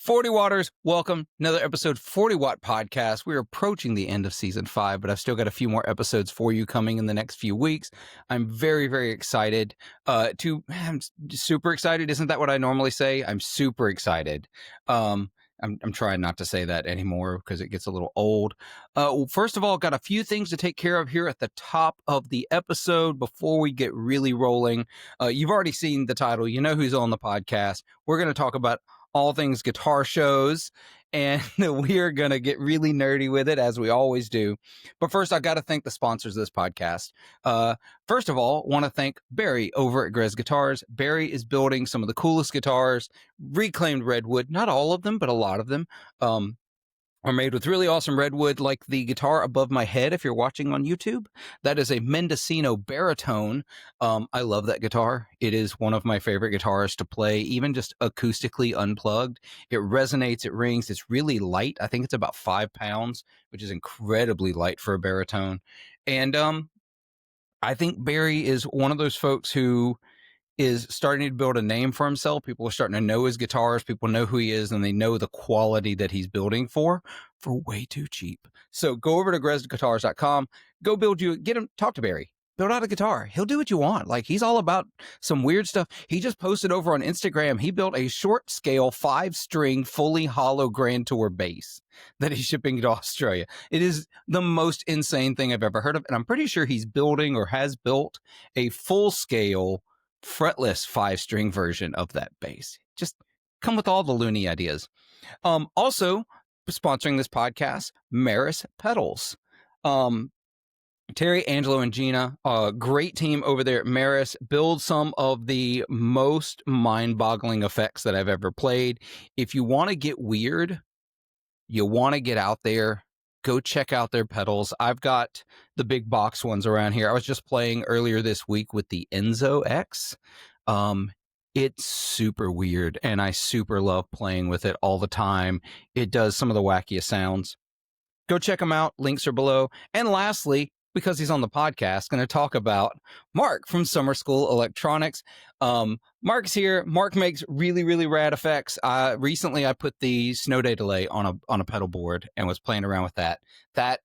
40 Watters, welcome. Another episode 40 Watt podcast. We're approaching the end of season 5, but I've still got a few more episodes for you coming in the next few weeks. I'm very, very excited I'm super excited. Isn't that what I normally say? I'm super excited. I'm trying not to say that anymore because it gets a little old. First of all, got a few things to take care of here at the top of the episode before we get really rolling. You've already seen the title. You know who's on the podcast. We're going to talk about all things guitar shows, and we are going to get really nerdy with it as we always do. But first, I got to thank the sponsors of this podcast. First of all, want to thank Barry over at Grez Guitars. Barry is building some of the coolest guitars, reclaimed redwood, not all of them, but a lot of them. Are made with really awesome redwood, like the guitar above my head, if you're watching on YouTube. That is a Mendocino baritone. I love that guitar. It is one of my favorite guitars to play, even just acoustically unplugged. It resonates, it rings, it's really light. I think it's about 5 pounds, which is incredibly light for a baritone. And I think Barry is one of those folks who is starting to build a name for himself. People are starting to know his guitars. People know who he is, and they know the quality that he's building for way too cheap. So go over to grezguitars.com, go talk to Barry, build out a guitar. He'll do what you want. Like, he's all about some weird stuff. He just posted over on Instagram. He built a short scale 5-string fully hollow Grand Tour bass that he's shipping to Australia. It is the most insane thing I've ever heard of. And I'm pretty sure he's building or has built a full scale fretless 5-string version of that bass. Just come with all the loony ideas. Also sponsoring this podcast, Maris Pedals. Terry, Angelo, and Gina, a great team over there at Maris, build some of the most mind-boggling effects that I've ever played. If you want to get weird, you want to get out there, go check out their pedals. I've got the big box ones around here. I was just playing earlier this week with the Enzo X. It's super weird, and I super love playing with it all the time. It does some of the wackiest sounds. Go check them out. Links are below. And lastly, because he's on the podcast, going to talk about Mark from Summer School Electronics. Mark's here. Mark makes really, really rad effects. Recently, I put the Snow Day Delay on a pedal board and was playing around with that. That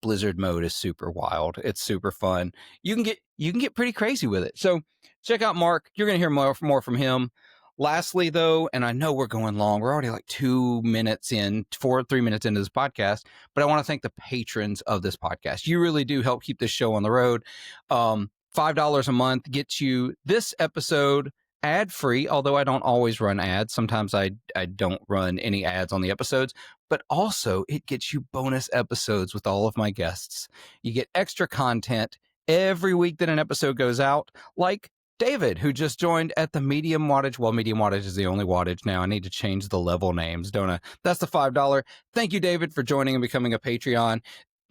Blizzard mode is super wild. It's super fun. You can get pretty crazy with it. So check out Mark. You're going to hear more from him. Lastly, though, and I know we're going long, we're already like 3 minutes into this podcast, but I want to thank the patrons of this podcast. You really do help keep this show on the road. $5 a month gets you this episode ad-free, although I don't always run ads. Sometimes I don't run any ads on the episodes, but also it gets you bonus episodes with all of my guests. You get extra content every week that an episode goes out, like David, who just joined at the medium wattage. Well, medium wattage is the only wattage now. I need to change the level names, don't I? That's the $5. Thank you, David, for joining and becoming a Patreon.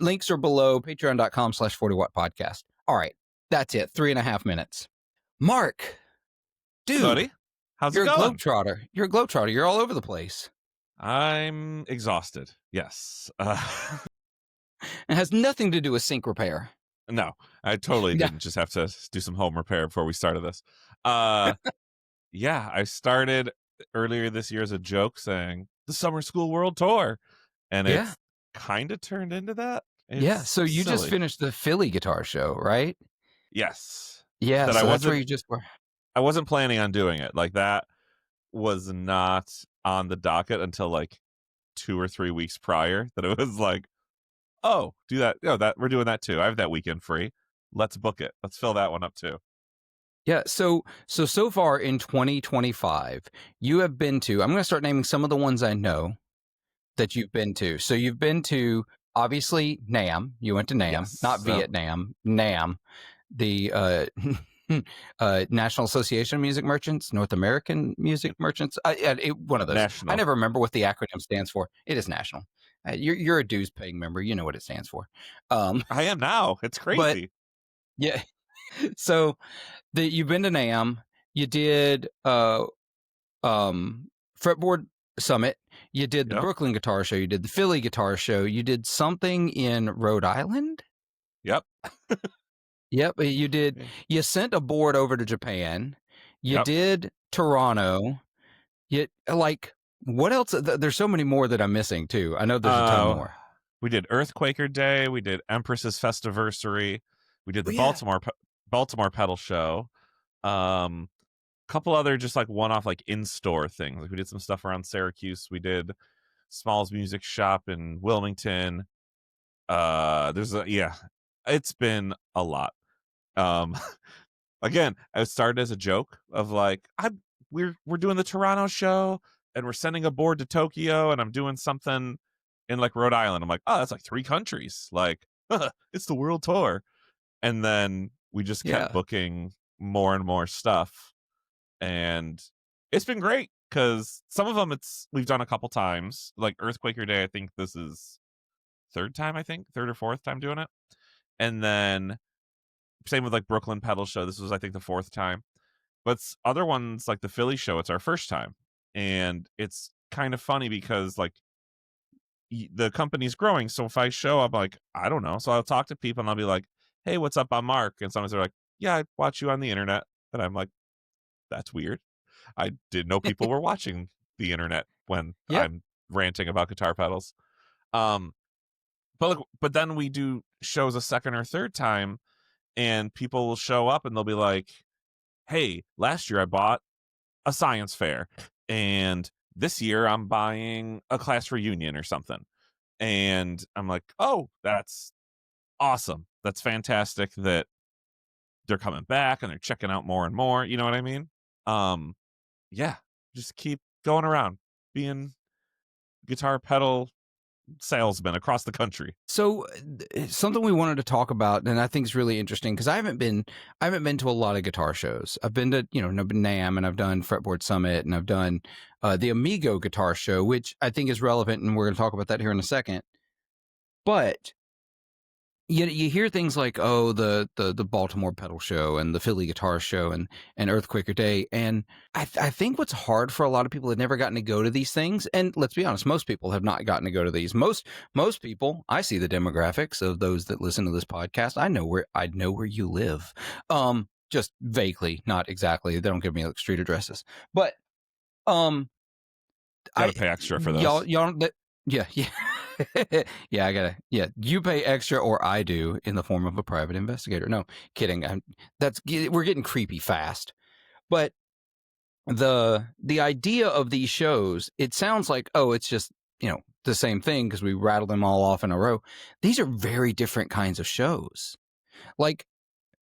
Links are below, patreon.com/40watt podcast. All right, that's it. 3.5 minutes. Mark, dude, buddy, how's it going? You're a globetrotter. You're all over the place. I'm exhausted. Yes. It has nothing to do with sync repair. No, I totally didn't just have to do some home repair before we started this. Yeah, I started earlier this year as a joke saying the Summer School World Tour, and it's kind of turned into that. It's so you just finished the Philly guitar show, right? Yes. Yeah, so that's where you just were. I wasn't planning on doing it. Like, that was not on the docket until like 2 or 3 weeks prior, that it was like, oh, do that. That we're doing that too. I have that weekend free. Let's book it. Let's fill that one up too. Yeah. So far in 2025, you have been to, I'm going to start naming some of the ones I know that you've been to. So you've been to, obviously, NAMM. You went to NAMM, not Vietnam, NAMM, the National Association of Music Merchants, North American Music Merchants. One of those. National. I never remember what the acronym stands for. It is national. You're a dues paying member. You know what it stands for. I am now. It's crazy. But, yeah. So you've been to NAMM. You did Fretboard Summit. You did the Brooklyn Guitar Show. You did the Philly Guitar Show. You did something in Rhode Island. Yep. Yep. You did. You sent a board over to Japan. You did Toronto. What else? There's so many more that I'm missing too. I know there's a ton Uh, more. we did Earthquaker Day. We did Empress's Festiversary. We did Oh the yeah, Baltimore Pedal Show. Couple other just like one-off like in-store things. Like we did some stuff around Syracuse. We did Small's Music Shop in Wilmington. It's been a lot. Um, again, I started as a joke of like we're doing the Toronto show and we're sending a board to Tokyo and I'm doing something in like Rhode Island. I'm like, oh, that's like 3 countries. Like, it's the world tour. And then we just kept yeah. booking more and more stuff, and it's been great because some of them we've done a couple times. Like Earthquaker Day, I think this is third or fourth time doing it, and then same with like Brooklyn Pedal Show. This was I think the fourth time, but other ones like the Philly show, it's our first time, and it's kind of funny because like the company's growing. So if I show up, like I don't know, so I'll talk to people and I'll be like, "Hey, what's up? I'm Mark," and sometimes they're like, "Yeah, I watch you on the internet," and I'm like, "That's weird. I didn't know people were watching the internet when Yep. I'm ranting about guitar pedals." Um, but then we do shows a second or third time, and people will show up and they'll be like, "Hey, last year I bought a science fair, and this year I'm buying a class reunion or something." And I'm like, "Oh, that's awesome. That's fantastic that they're coming back and they're checking out more and more." You know what I mean? Um, yeah, just keep going around being guitar pedal salesman across the country. So something we wanted to talk about, and I think is really interesting because I haven't been to a lot of guitar shows. I've been to I've been NAMM and I've done Fretboard Summit and I've done the Amigo Guitar Show, which I think is relevant, and we're going to talk about that here in a second. But you hear things like, oh, the Baltimore Pedal Show and the Philly Guitar Show and Earthquaker Day, and I think what's hard for a lot of people have never gotten to go to these things, and let's be honest, most people have not gotten to go to these. Most people, I see the demographics of those that listen to this podcast. I know where you live, just vaguely, not exactly. They don't give me like street addresses, but um, Got to I pay extra for y'all those. y'all that yeah yeah. Yeah, I gotta. Yeah, you pay extra, or I do, in the form of a private investigator. No, kidding. We're getting creepy fast. But the idea of these shows, it sounds like, oh, it's just the same thing because we rattle them all off in a row. These are very different kinds of shows. Like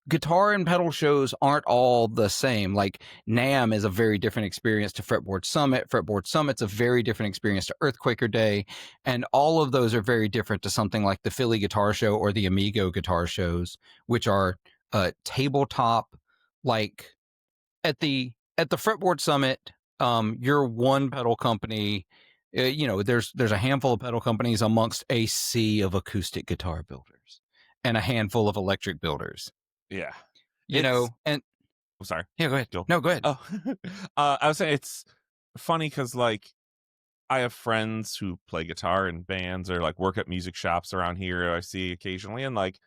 guitar and pedal shows aren't all the same. Like NAMM is a very different experience to Fretboard Summit. Fretboard Summit's a very different experience to Earthquaker Day. And all of those are very different to something like the Philly Guitar Show or the Amigo Guitar Shows, which are tabletop. Like at the Fretboard Summit, you're one pedal company. There's a handful of pedal companies amongst a sea of acoustic guitar builders and a handful of electric builders. Yeah, you it's. know, and I'm sorry. yeah, go ahead. Go. No, go ahead. Oh, I would say it's funny because like I have friends who play guitar in bands or like work at music shops around here. I see occasionally, and like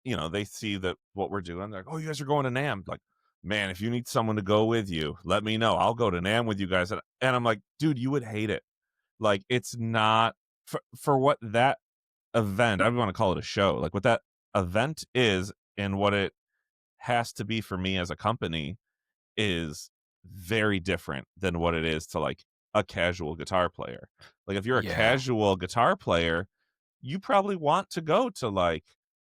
they see that what we're doing. They're like, "Oh, you guys are going to NAMM." Like, man, if you need someone to go with you, let me know. I'll go to NAMM with you guys. And I'm like, dude, you would hate it. Like, it's not for what that event. I don't want to call it a show. Like, what that event is and what it has to be for me as a company is very different than what it is to like a casual guitar player. Like, if you're a Yeah, casual guitar player, you probably want to go to like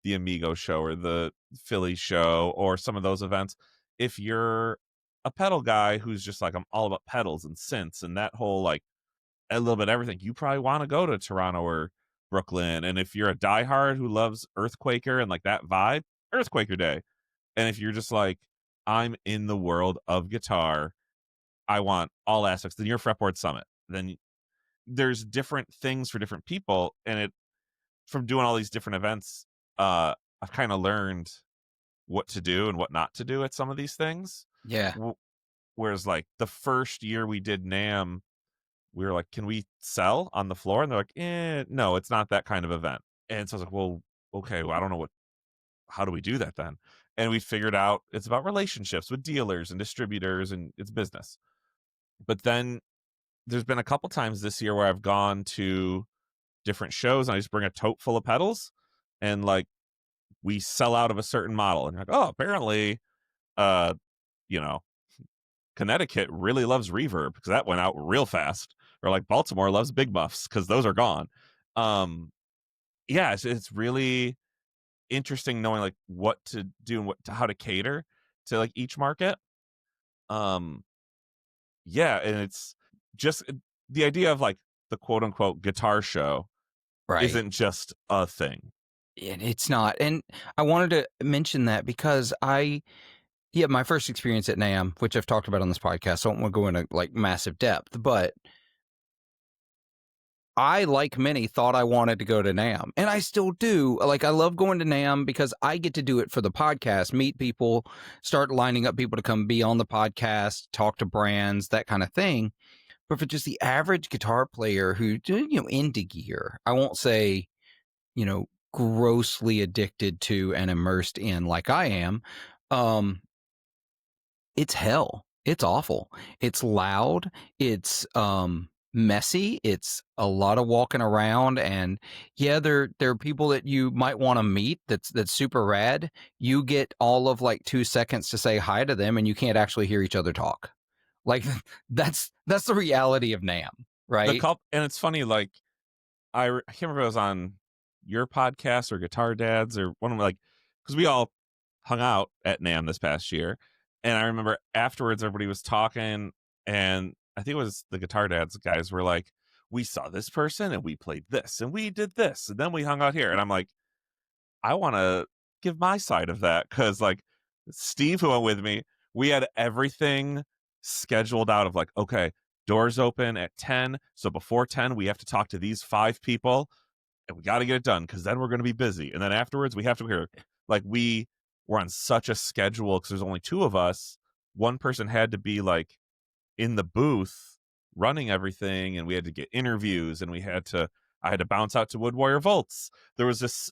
the Amigo show or the Philly show or some of those events. If you're a pedal guy who's just like, I'm all about pedals and synths and that whole like a little bit of everything, you probably want to go to Toronto or Brooklyn. And if you're a diehard who loves Earthquaker and like that vibe, Earthquaker Day. And if you're just like, I'm in the world of guitar, I want all aspects, then you're Fretboard Summit. Then there's different things for different people. And it from doing all these different events, I've kind of learned what to do and what not to do at some of these things. yeah, Whereas like the first year we did NAMM, we were like, can we sell on the floor? And they're like, no, it's not that kind of event. And so I was like, well, okay, well, I don't know how do we do that then? And we figured out it's about relationships with dealers and distributors and it's business. But then there's been a couple times this year where I've gone to different shows and I just bring a tote full of pedals, and like we sell out of a certain model, and you're like, oh, apparently, uh, you know, Connecticut really loves reverb because that went out real fast, or like Baltimore loves big buffs because those are gone. Um, yeah, it's really interesting knowing like what to do and how to cater to like each market. Um, yeah, and it's just the idea of like the quote unquote guitar show Right. isn't just a thing. And it's not. And I wanted to mention that because yeah, my first experience at NAMM, which I've talked about on this podcast, so I don't want to go into like massive depth, but I, like many, thought I wanted to go to NAMM, and I still do. Like, I love going to NAMM because I get to do it for the podcast, meet people, start lining up people to come be on the podcast, talk to brands, that kind of thing. But for just the average guitar player who, into gear, I won't say, grossly addicted to and immersed in like I am, um, it's hell. It's awful. It's loud. It's messy. It's a lot of walking around, and yeah, there are people that you might want to meet that's super rad. You get all of like 2 seconds to say hi to them, and you can't actually hear each other talk. Like that's the reality of NAMM, right? And it's funny, like I can't remember if it was on your podcast or Guitar Dads or one of them, like, because we all hung out at NAMM this past year, and I remember afterwards everybody was talking, and I think it was the Guitar Dads guys were like, we saw this person and we played this and we did this and then we hung out here, and I'm like, I want to give my side of that, because like Steve, who went with me, we had everything scheduled out of like, okay, doors open at 10, so before 10 we have to talk to these 5 people and we got to get it done because then we're going to be busy, and then afterwards we have to hear, like, we were on such a schedule because there's only 2 of us. One person had to be like in the booth running everything, and we had to get interviews, and I had to bounce out to Wood Warrior Volts. There was this,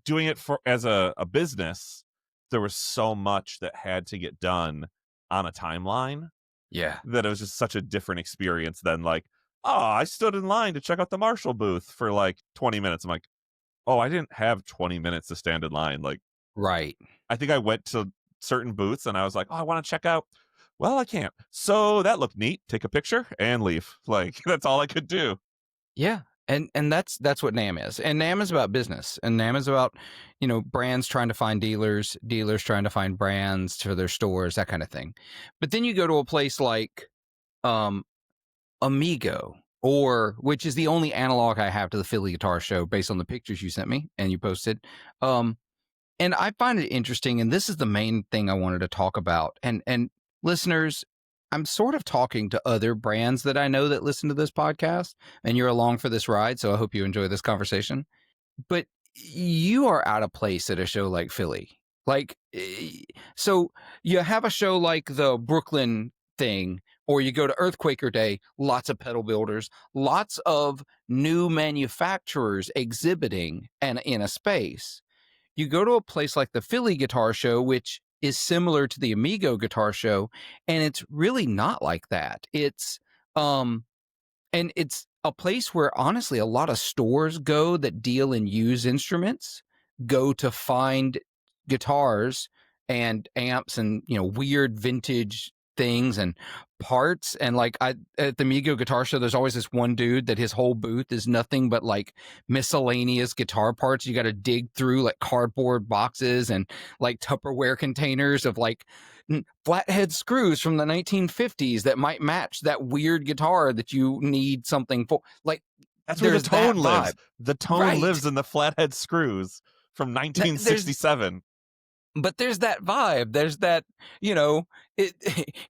doing it for as a business, there was so much that had to get done on a timeline Yeah. that it was just such a different experience than like, oh, I stood in line to check out the Marshall booth for like 20 minutes. I'm like, oh, I didn't have 20 minutes to stand in line. Like, Right. I think I went to certain booths and I was like, oh, I want to check out. Well, I can't. So that looked neat. Take a picture and leave. Like, that's all I could do. Yeah. And that's what NAMM is. And NAMM is about business. And NAMM is about, brands trying to find dealers, dealers trying to find brands for their stores, that kind of thing. But then you go to a place like Amigo, which is the only analog I have to the Philly Guitar Show based on the pictures you sent me and you posted. And I find it interesting, and this is the main thing I wanted to talk about. And listeners, I'm sort of talking to other brands that I know that listen to this podcast, and you're along for this ride, so I hope you enjoy this conversation. But you are out of place at a show like Philly. Like, so you have a show like the Brooklyn thing, or you go to Earthquaker Day, lots of pedal builders, lots of new manufacturers exhibiting and in a space. You go to a place like the Philly Guitar Show, which is similar to the Amigo Guitar Show, and it's really not like that. And it's a place where honestly a lot of stores go that deal in used instruments, go to find guitars and amps and weird vintage things and parts. And like at the Amigo Guitar Show, there's always this one dude that his whole booth is nothing but like miscellaneous guitar parts. You got to dig through like cardboard boxes and like Tupperware containers of like flathead screws from the 1950s that might match that weird guitar that you need something for. Like, that's where the tone lives. Vibe. The tone lives in the flathead screws from 1967. But there's that vibe. There's that,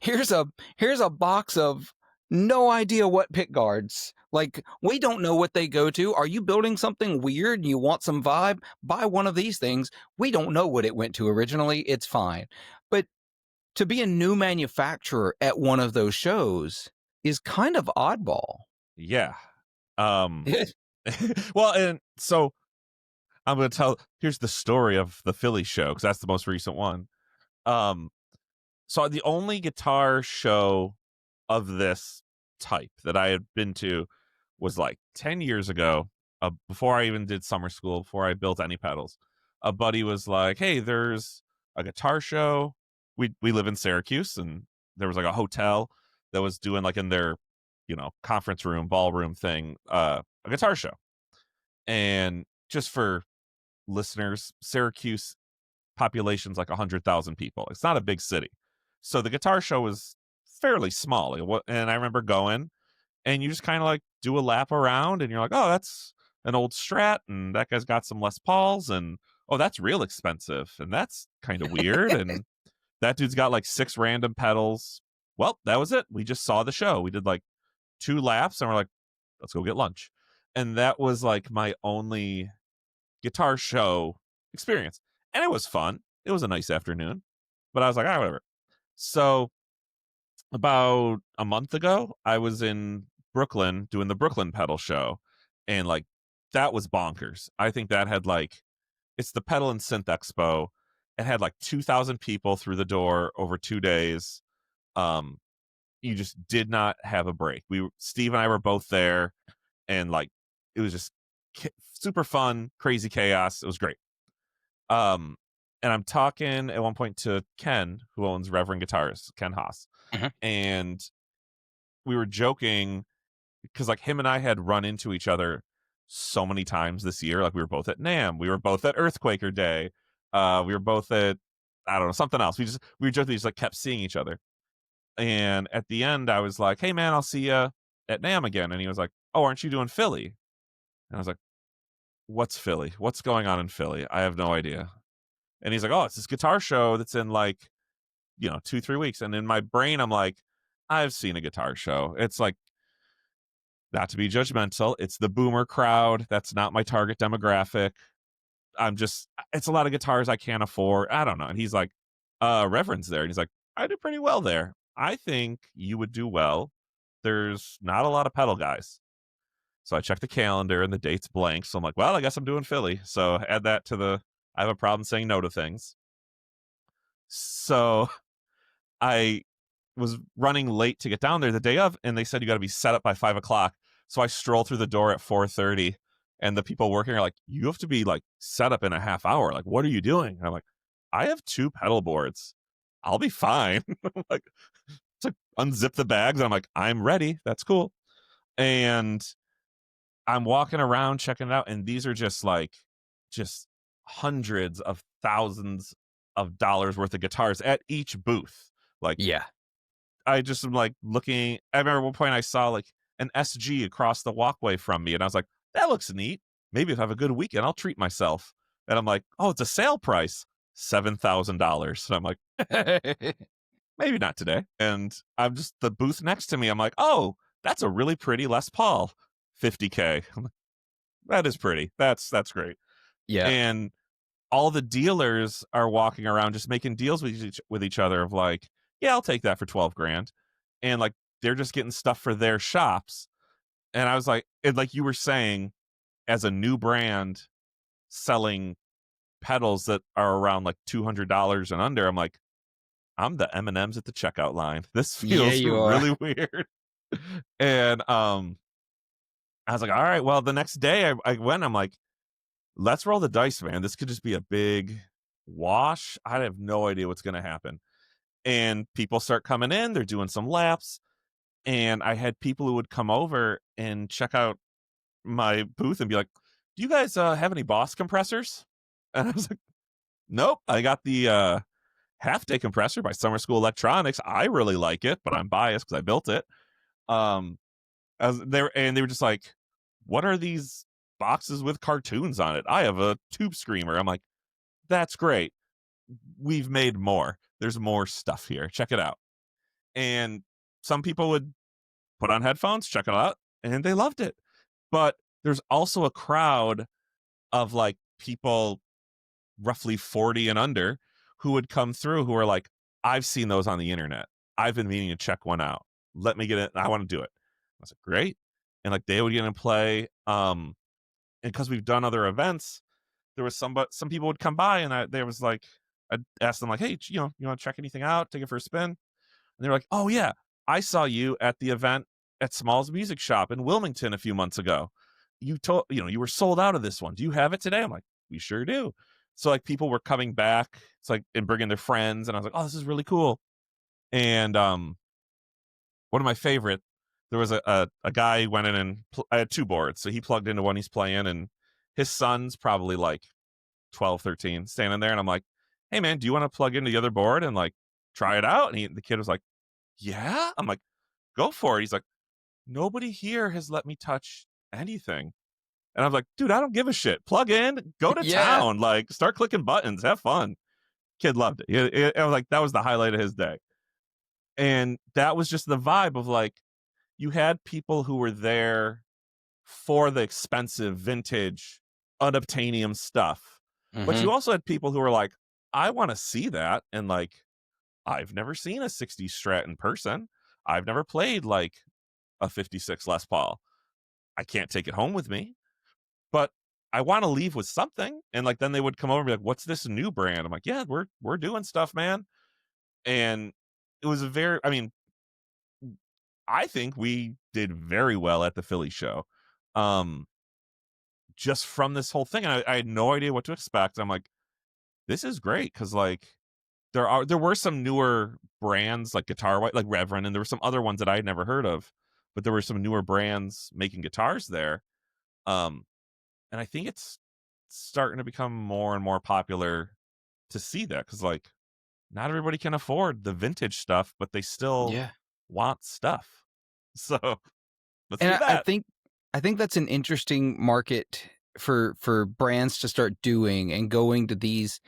here's a box of no idea what pick guards. Like, we don't know what they go to. Are you building something weird and you want some vibe? Buy one of these things. We don't know what it went to originally. It's fine. But to be a new manufacturer at one of those shows is kind of oddball. Yeah. Well, and so I'm going to here's the story of the Philly show, because that's the most recent one. So the only guitar show of this type that I had been to was like 10 years ago, before I even did summer school, before I built any pedals. A buddy was like, "Hey, there's a guitar show." We live in Syracuse, and there was like a hotel that was doing like in their, conference room, ballroom thing, a guitar show. And just for listeners, Syracuse population's like 100,000 people. It's not a big city. So the guitar show was fairly small. And I remember going, and you just kind of like do a lap around, and you're like, "Oh, that's an old Strat, and that guy's got some Les Pauls, and oh, that's real expensive, and that's kind of weird, and that dude's got like 6 random pedals." Well, that was it. We just saw the show. We did like 2 laps, and we're like, "Let's go get lunch." And that was like my only guitar show experience. And it was fun. It was a nice afternoon. But I was like, "All right, whatever." So about a month ago, I was in Brooklyn doing the Brooklyn Pedal Show, and like that was bonkers. I think that had like, it's the Pedal and Synth Expo. It had like 2,000 people through the door over 2 days. Um, you just did not have a break. Steve and I were both there, and like it was just super fun, crazy chaos. It was great. Um, and I'm talking at one point to Ken, who owns Reverend Guitars, Ken Haas, Mhm. and we were joking because like him and I had run into each other so many times this year. Like we were both at NAMM, we were both at Earthquaker Day, we were both at, I don't know, something else. We just like kept seeing each other. And at the end, I was like, "Hey man, I'll see you at NAMM again." And he was like, "Oh, aren't you doing Philly?" And I was like, "What's Philly? What's going on in Philly? I have no idea." And he's like, "Oh, it's this guitar show that's in like, 2-3 weeks." And in my brain, I'm like, I've seen a guitar show. It's like, not to be judgmental, it's the boomer crowd. That's not my target demographic. It's a lot of guitars I can't afford. I don't know. And he's like, Reverend's there. And he's like, "I do pretty well there. I think you would do well. There's not a lot of pedal guys." So I checked the calendar and the date's blank. So I'm like, well, I guess I'm doing Philly. So add that to I have a problem saying no to things. So I was running late to get down there the day of, and they said you got to be set up by 5 o'clock. So I stroll through the door at 4:30, and the people working are like, "You have to be like set up in a half hour. Like, what are you doing?" And I'm like, "I have 2 pedal boards. I'll be fine." Like, to unzip the bags, and I'm like, "I'm ready. That's cool." And I'm walking around checking it out, and these are just hundreds of thousands of dollars worth of guitars at each booth. Like, Yeah. I just am like looking. I remember at one point I saw like an SG across the walkway from me, and I was like, "That looks neat. Maybe if I have a good weekend, I'll treat myself." And I'm like, "Oh, it's a sale price, $7,000." And I'm like, "Maybe not today." And I'm just the booth next to me. I'm like, "Oh, that's a really pretty Les Paul, 50K." I'm like, "That is pretty. That's great." Yeah. And all the dealers are walking around just making deals with each other of like, "Yeah, I'll take that for 12 grand." And like they're just getting stuff for their shops. And I was like, and like you were saying, as a new brand selling pedals that are around like $200 and under, I'm like, I'm the M&Ms at the checkout line. This Yeah, feels you are. really weird. And I was like, all right, well, the next day I went, I'm like, let's roll the dice, man. This could just be a big wash. I have no idea what's going to happen. And people start coming in, they're doing some laps. And I had people who would come over and check out my booth and be like, "Do you guys have any Boss compressors?" And I was like, "Nope. I got the half day compressor by Summer School Electronics. I really like it, but I'm biased because I built it." Um, as they were just like, "What are these boxes with cartoons on it? I have a Tube Screamer." I'm like, "That's great. We've made more. There's more stuff here. Check it out." And some people would put on headphones, check it out, and they loved it. But there's also a crowd of like people roughly 40 and under who would come through who are like, "I've seen those on the internet. I've been meaning to check one out. Let me get it. I want to do it." I was like, "Great." And like they would get in play. And because we've done other events, there was some people would come by, and there was like, I'd ask them like, "Hey, you want to check anything out? Take it for a spin?" And they were like, "Oh yeah, I saw you at the event at Small's Music Shop in Wilmington a few months ago. You were sold out of this one. Do you have it today? I'm like, we sure do. So like people were coming back, it's like, and bringing their friends, and I was like, oh, this is really cool. And one of my favorite, there was a guy who went in and I had 2 boards, so he plugged into one he's playing, and his son's probably like 12, 13, standing there, and I'm like, hey man, do you want to plug into the other board and like try it out? And the kid was like, yeah. I'm like, go for it. He's like, nobody here has let me touch anything. And I was like, dude, I don't give a shit. Plug in, go to Yeah. town, like start clicking buttons, have fun. Kid loved it. I was like, that was the highlight of his day. And that was just the vibe of like, you had people who were there for the expensive vintage unobtainium stuff. But Mm-hmm. you also had people who were like, I want to see that. And like, I've never seen a 60s Strat in person. I've never played like a 56 Les Paul. I can't take it home with me, but I want to leave with something. And like, then they would come over and be like, what's this new brand? I'm like, yeah, we're doing stuff, man. And it was I think we did very well at the Philly show. Just from this whole thing. And I had no idea what to expect. I'm like, this is great. Cause like there were some newer brands like Guitar White, like Reverend, and there were some other ones that I had never heard of, but there were some newer brands making guitars there. And I think it's starting to become more and more popular to see that, because like not everybody can afford the vintage stuff, but they still Yeah. want stuff. So let's And do I that. think that's an interesting market for brands to start doing, and going to these,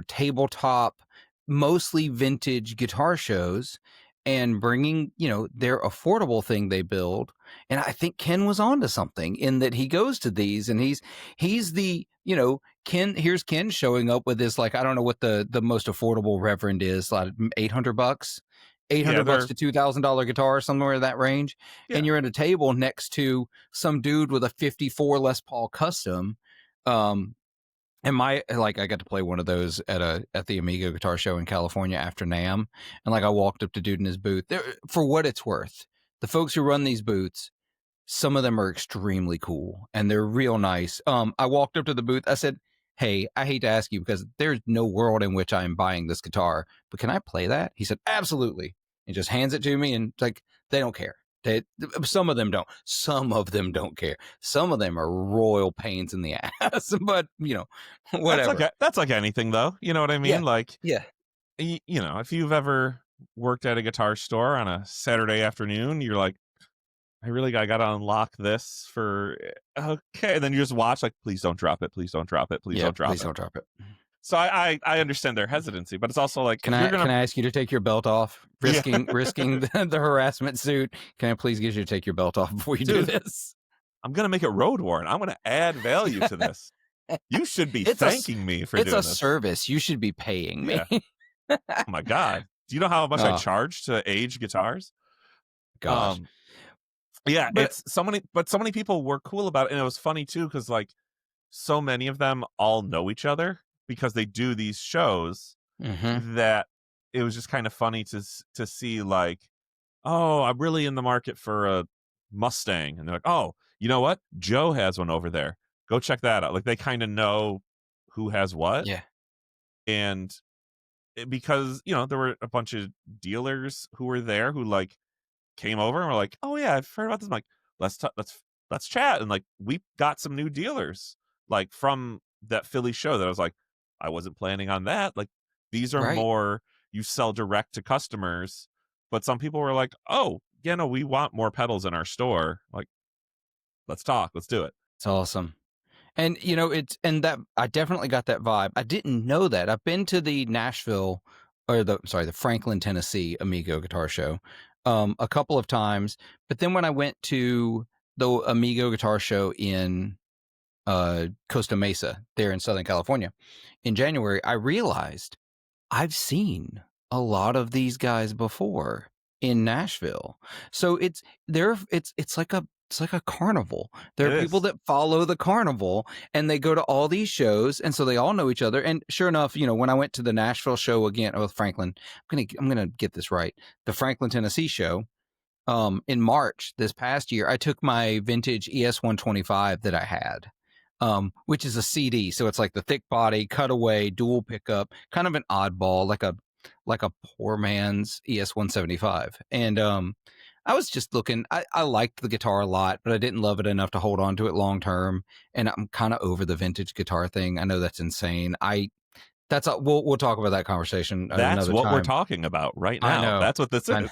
tabletop, mostly vintage guitar shows, and bringing, their affordable thing they build. And I think Ken was onto something in that he goes to these, and he's the, Ken, here's Ken showing up with this, like, I don't know what the most affordable Reverend is, like $800, Yeah, $800 they're to $2,000 guitar, somewhere in that range. And yeah. you're at a table next to some dude with a 54 Les Paul Custom. Um, and I got to play one of those at the Amigo Guitar Show in California after NAMM. And like, I walked up to dude in his booth. For what it's worth, the folks who run these booths, some of them are extremely cool and they're real nice. I walked up to the booth. I said, hey, I hate to ask you because there's no world in which I'm buying this guitar, but can I play that? He said, absolutely. And just hands it to me. And like, they don't care. Some of them don't. Some of them don't care. Some of them are royal pains in the ass, but whatever. That's like anything though. You know what I Yeah. mean? Like, Yeah. if you've ever worked at a guitar store on a Saturday afternoon, you're like, I gotta unlock this for okay. And then you just watch, like, please don't drop it, please don't drop it, please Yeah. don't drop Please it. don't drop it. So I understand their hesitancy, but it's also like, Can if you're I gonna ask you to take your belt off? yeah, Risking the harassment suit. Can I please get you to take your belt off before you do dude, this? I'm gonna make it road worn. I'm gonna add value to this. You should be It's thanking me for it's a doing this. service. You should be paying me. Yeah. Oh my god. Do you know how much I Oh charge to age guitars? gosh. Um yeah, But it's so many people were cool about it, and it was funny too, because like so many of them all know each other because they do these shows, mhm. that it was just kind of funny to see like, oh, I'm really in the market for a Mustang, and they're like, oh, you know what, Joe has one over there, go check that out. Like, they kind of know who has what. Yeah. And because there were a bunch of dealers who were there who like came over and were like, oh yeah, I've heard about this. I'm like, let's chat. And like, we got some new dealers like from that Philly show that I was like, I wasn't planning on that. Like, these are Right. more, you sell direct to customers. But some people were like, oh yeah, no, we want more pedals in our store. Like, let's talk, let's do it. It's awesome. And that I definitely got that vibe. I didn't know that. I've been to the Nashville, or the Franklin, Tennessee Amigo Guitar Show a couple of times, but then when I went to the Amigo Guitar Show in Costa Mesa there in Southern California in January, I realized I've seen a lot of these guys before in Nashville. So it's like a carnival. There It are people is. that follow the carnival and they go to all these shows, and so they all know each other. And sure enough, when I went to the Nashville show again with Franklin, I'm gonna get this right. The Franklin, Tennessee show, in March this past year, I took my vintage ES125 that I had, which is a CD. So it's like the thick body, cutaway, dual pickup, kind of an oddball, like a poor man's ES175. And I was just looking. I liked the guitar a lot, but I didn't love it enough to hold on to it long term. And I'm kind of over the vintage guitar thing. I know that's insane. We'll talk about that conversation at That's another what we're time. talking about right I now. know. That's what this I, is.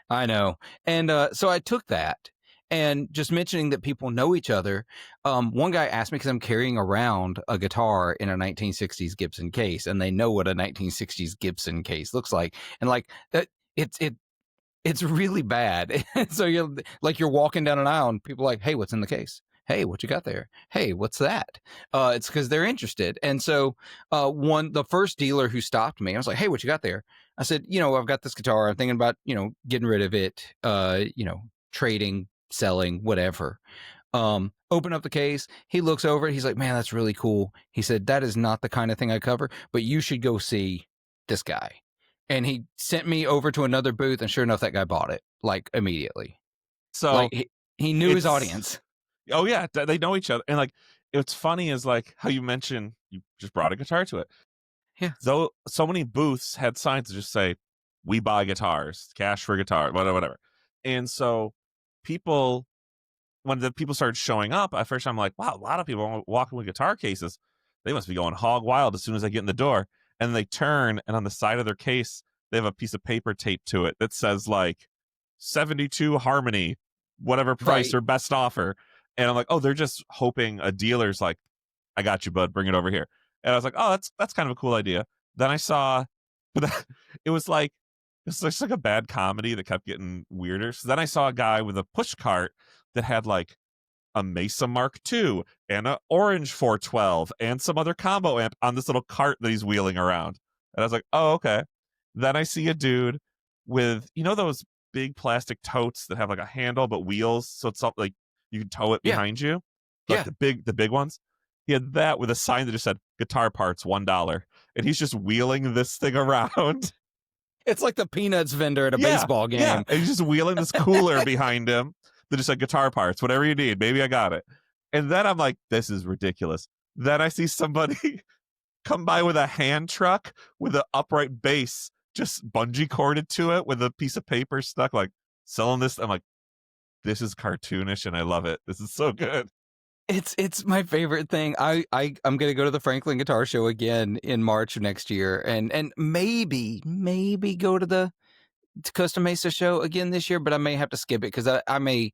I know. And so I took that, and just mentioning that people know each other. One guy asked me, because I'm carrying around a guitar in a 1960s Gibson case, and they know what a 1960s Gibson case looks like. And like that, it's really bad. So you're walking down an aisle and people are like, hey, what's in the case? Hey, what you got there? Hey, what's that? It's because they're interested. And so the first dealer who stopped me, I was like, hey, what you got there? I said, I've got this guitar. I'm thinking about, getting rid of it, trading, selling, whatever. Open up the case. He looks over it. He's like, man, that's really cool. He said, that is not the kind of thing I cover, but you should go see this guy. And he sent me over to another booth, and sure enough, that guy bought it like immediately. So Like he knew his audience. Oh yeah, they know each other. And like, it's funny is like how you mentioned you just brought a guitar to it. Yeah. Though so many booths had signs that just say, we buy guitars, cash for guitar, whatever. And so people, when the people started showing up, at first I'm like, wow, a lot of people are walking with guitar cases. They must be going hog wild as soon as they get in the door. And they turn, and on the side of their case, they have a piece of paper taped to it that says like 72 Harmony, whatever price Right. or best offer. And I'm like, oh, they're just hoping a dealer's like, I got you, bud, bring it over here. And I was like, oh, that's kind of a cool idea. Then I saw, but it was just like a bad comedy that kept getting weirder. So then I saw a guy with a push cart that had like a Mesa Mark II and an Orange 412 and some other combo amp on this little cart that he's wheeling around. And I was like, oh, okay. Then I see a dude with, those big plastic totes that have like a handle but wheels, so it's up like you can tow it Yeah. behind you, like Yeah. the big ones. He had that with a sign that just said guitar parts $1, and he's just wheeling this thing around. It's like the peanuts vendor at a baseball game. Yeah, and he's just wheeling this cooler behind him that just like guitar parts, whatever you need, maybe I got it. And then I'm like, this is ridiculous. Then I see somebody come by with a hand truck with an upright bass just bungee corded to it with a piece of paper stuck, like selling this. I'm like, this is cartoonish and I love it. This is so good. It's my favorite thing. I'm gonna go to the Franklin Guitar Show again in March of next year, and maybe go to the Costa Mesa show again this year, but I may have to skip it because I may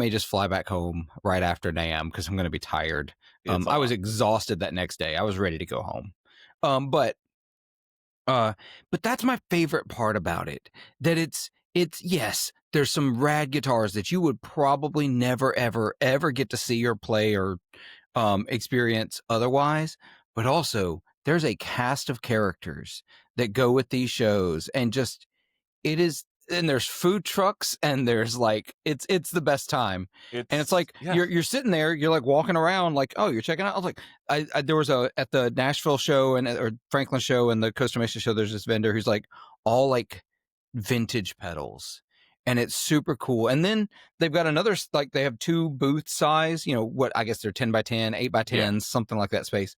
just fly back home right after NAMM because I'm going to be tired. I was exhausted that next day. I was ready to go home. But that's my favorite part about it. That it's yes, there's some rad guitars that you would probably never ever get to see or play or experience otherwise, but also there's a cast of characters that go with these shows, and just it is, and there's food trucks, and there's like it's the best time. And it's like you're sitting there, you're like walking around like, oh, you're checking out. I was like, I there was at the Nashville show or Franklin show and the Costa Mesa show, there's this vendor who's like all like vintage pedals, and it's super cool. And then they've got another, like they have two booth size, what I guess they're 10 by 10, 8 by 10, something like that space.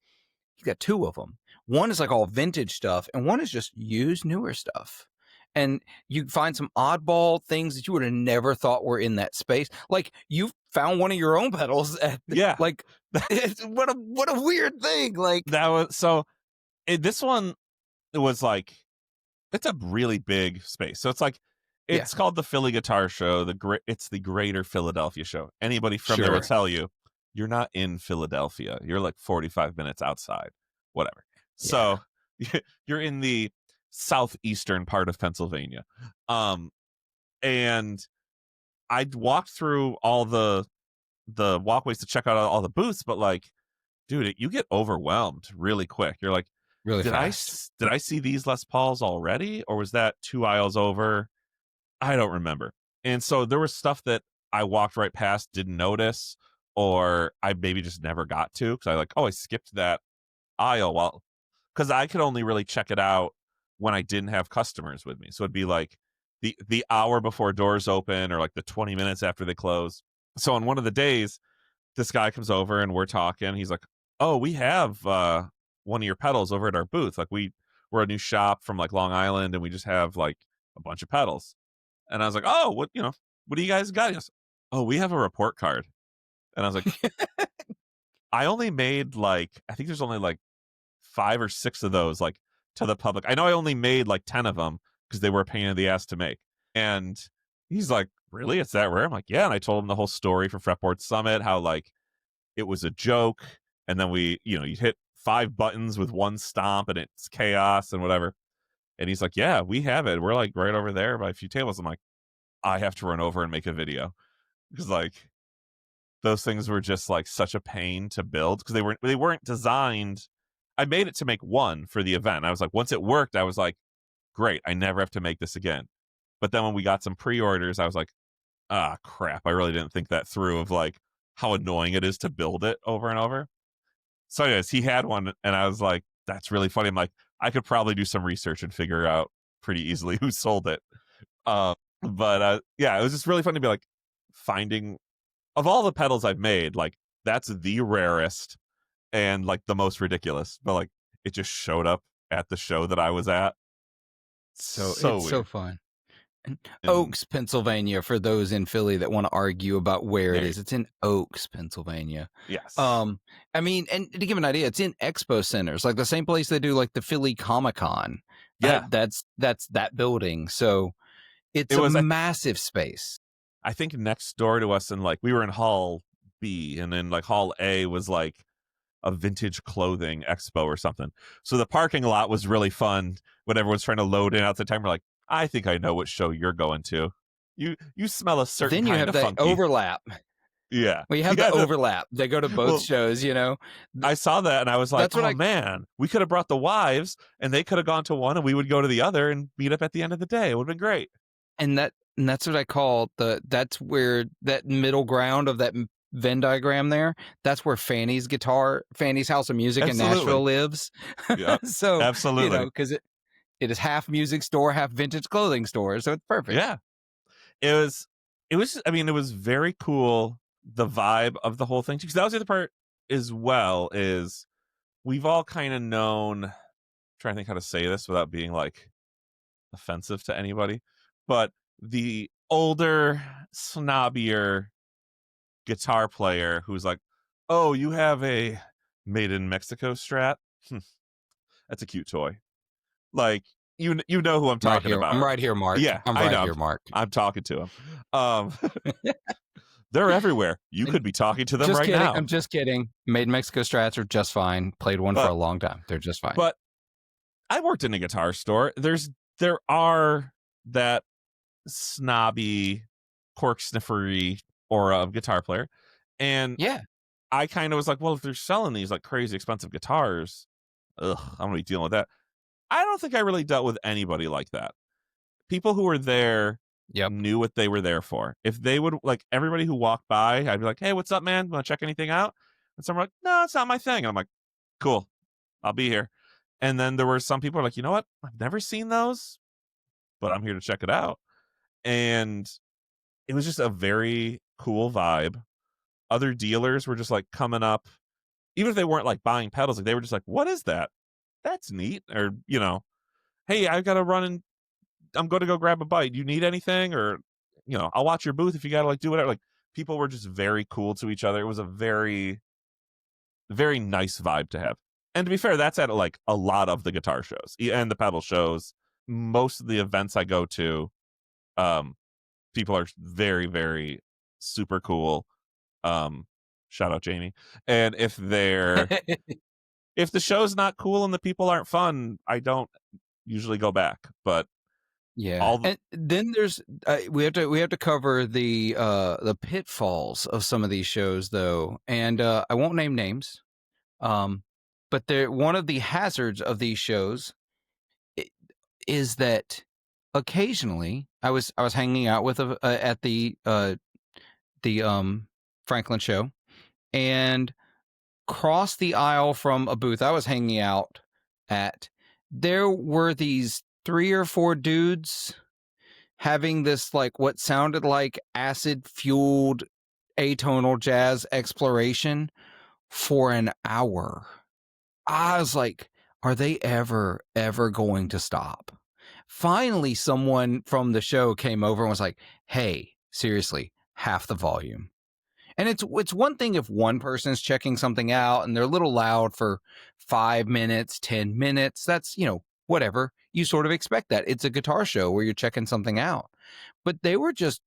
You got two of them. One is like all vintage stuff, and one is just used newer stuff. And you find some oddball things that you would have never thought were in that space. Like you found one of your own pedals. Like what a weird thing. Like that was so. This one was like, it's a really big space. So it's like, it's called the Philly Guitar Show. It's the Greater Philadelphia Show. Anybody from there will tell you, you're not in Philadelphia. You're like 45 minutes outside, whatever. So you're in the southeastern part of Pennsylvania. And I walked through all the walkways to check out all the booths, but like, dude, you get overwhelmed really quick. You're like, really did fast. I see these Les Pauls already, or was that 2 aisles over? I don't remember. And so there was stuff that I walked right past, didn't notice, or I maybe just never got to because I skipped that aisle. Well, because I could only really check it out when I didn't have customers with me. So it'd be like the hour before doors open or like the 20 minutes after they close. So on one of the days, this guy comes over and we're talking. He's like, "Oh, we have one of your pedals over at our booth. Like we're a new shop from like Long Island, and we just have like a bunch of pedals." And I was like, "Oh, what do you guys got?" He goes, "Oh, we have a report card." And I was like, "I only made like I think there's only like 5 or 6 of those like to the public. I know I only made like 10 of them because they were a pain in the ass to make." And he's like, "Really? It's that rare?" I'm like, "Yeah." And I told him the whole story for Fretboard Summit, how like it was a joke, and then you hit 5 buttons with one stomp and it's chaos and whatever. And he's like, "Yeah, we have it. We're like right over there by a few tables." I'm like, "I have to run over and make a video." Because like those things were just like such a pain to build because they weren't designed. I made it to make one for the event. I was like, once it worked, I was like, great, I never have to make this again. But then when we got some pre-orders, I was like, ah, crap, I really didn't think that through of like how annoying it is to build it over and over. So anyways, he had one, and I was like, that's really funny. I'm like, I could probably do some research and figure out pretty easily who sold it. But yeah, it was just really fun to be like finding, of all the pedals I've made, like that's the rarest and like the most ridiculous. But like it just showed up at the show that I was at. So So it's so weird. fun. And And Oaks, Pennsylvania, for those in Philly that want to argue about where it there, is. It's in Oaks, Pennsylvania. yes, I mean, and to give an idea, it's in expo centers, like the same place they do like the Philly Comic Con. yeah, That's that building. So it it's a was. massive space. I think next door to us, and like we were in Hall B, and then like Hall A was like a vintage clothing expo or something. So the parking lot was really fun when everyone's trying to load in at the time. We're like, I think I know what show you're going to. You smell a certain Then you kind have of the funky. overlap. Yeah. Well, you have the Yeah. overlap. They go to both Well, shows, I saw that and I was like, That's what oh I man, we could have brought the wives and they could have gone to one and we would go to the other and meet up at the end of the day. It would have been great. and that's what I call that's where that middle ground of that Venn diagram there, that's where Fanny's House of Music in Absolutely. Nashville lives. Yep. So, Absolutely. because it is half music store, half vintage clothing store. So it's perfect. Yeah. It was I mean, it was very cool, the vibe of the whole thing. Because that was the other part as well, is we've all kind of known, trying to think how to say this without being like offensive to anybody, but the older, snobbier guitar player who's like, "Oh, you have a made in Mexico Strat? Hmm, that's a cute toy." Like you know who I'm I'm right talking here. I'm about. right here, Mark. Yeah, I'm I right know. here, Mark. I'm talking to him. Um, they're everywhere. You could be talking to them Just right kidding. now. I'm just kidding. Made Mexico Strats are just fine. Played one for But a long time. They're just fine. but I worked in a guitar store. There are that snobby, cork sniffery aura of guitar player, and Yeah. I kind of was like, well, if they're selling these like crazy expensive guitars, ugh, I'm gonna be dealing with that. I don't think I really dealt with anybody like that. People who were there Yep. knew what they were there for. If they would, like, everybody who walked by, I'd be like, hey, what's up, man? Want to check anything out? And some were like, no, it's not my thing. And I'm like, cool, I'll be here. And then there were some people who were like, you know what? I've never seen those, but I'm here to check it out. And it was just a very cool vibe. Other dealers were just like coming up, even if they weren't like buying pedals, like they were just like, what is that? That's neat. Or, hey, I've got to run and I'm going to go grab a bite. You need anything? Or, I'll watch your booth if you got to like do whatever. Like people were just very cool to each other. It was a very, very nice vibe to have. And to be fair, that's at like a lot of the guitar shows and the pedal shows. Most of the events I go to, people are very, very super cool. Shout out Jamie. And if the show's not cool and the people aren't fun, I don't usually go back. But Yeah, all the, and then there's we have to cover the pitfalls of some of these shows though, and I won't name names, but one of the hazards of these shows is that occasionally I was hanging out with at the Franklin show and cross the aisle from a booth I was hanging out at. There were these 3 or 4 dudes having this like what sounded like acid fueled atonal jazz exploration for an hour. I was like, are they ever going to stop? Finally, someone from the show came over and was like, hey, seriously, half the volume. And it's one thing if one person's checking something out and they're a little loud for 5 minutes, 10 minutes. That's, whatever. You sort of expect that. It's a guitar show where you're checking something out. But they were just,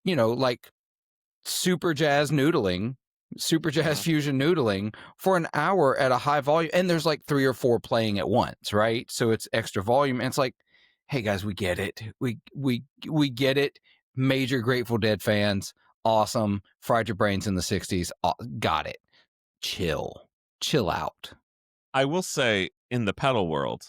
like super jazz noodling, super jazz fusion noodling for an hour at a high volume. And there's like 3 or 4 playing at once, right? So it's extra volume. And it's like, hey guys, we get it. We get it. Major Grateful Dead fans. Awesome. Fried your brains in the 60s. Got it. Chill out. I will say in the pedal world,